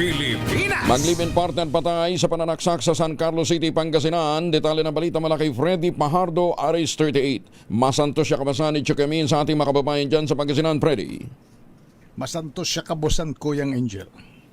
Pilipinas. Mag-live-in partner patay sa pananaksak sa San Carlos City, Pangasinan. Detalye ng balita mula kay Freddy Pajardo, Aris 38. Masantos siya kabasan ni Chukamin sa ating mga kababayan dyan sa Pangasinan, Freddy. Masantos siya kabusan, Kuyang Angel.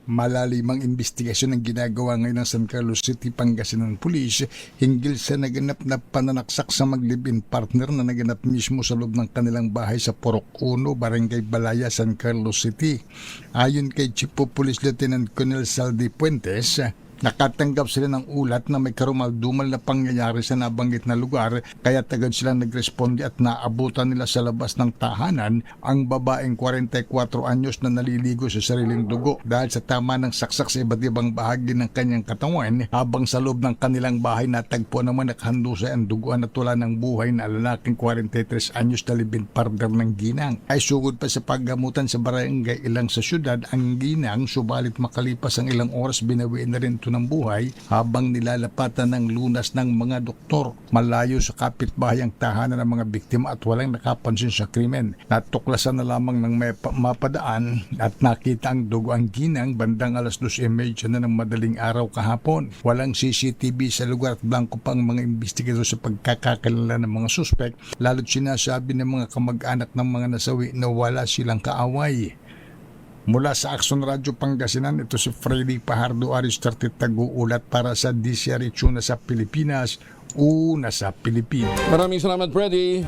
Malalimang investigasyon ang ginagawa ngayon ng San Carlos City, Pangasinan Police hinggil sa naganap na pananaksak sa mag-live-in partner na naganap mismo sa loob ng kanilang bahay sa Porok 1, Barangay Balaya, San Carlos City. Ayon kay Chief of Police Lieutenant Colonel Saldi Puentes, nakatanggap sila ng ulat na may karumal-dumal na pangyayari sa nabanggit na lugar, kaya agad silang nagresponde at naabutan nila sa labas ng tahanan ang babaeng 44 anyos na naliligo sa sariling dugo dahil sa tama ng saksak sa iba't ibang bahagi ng kanyang katawan, habang sa loob ng kanilang bahay natagpo naman nakahandusay ang duguan at wala ng buhay na lalaking 43 anyos na live-in partner ng ginang. Ay sugod pa sa paggamutan sa barangay Ilang sa syudad ang ginang, subalit makalipas ang ilang oras binawiin na rin ng buhay habang nilalapatan ng lunas ng mga doktor. Malayo sa kapitbahay ang tahanan ng mga biktima at walang nakapansin sa krimen. Natuklasan na lamang ng may mapadaan at nakita ang dugo ang ginang bandang alas 2:30 na ng madaling araw kahapon. Walang CCTV sa lugar at blanco pang mga investigador sa pagkakakilala ng mga suspect, lalo't sinasabi ng mga kamag-anak ng mga nasawi na wala silang kaaway. Mula sa Action Radio Pangasinan, ito si Freddy Pajardo, Aris 30, taguulat para sa DCRH, una sa Pilipinas, una sa Pilipinas. Maraming salamat, Freddy.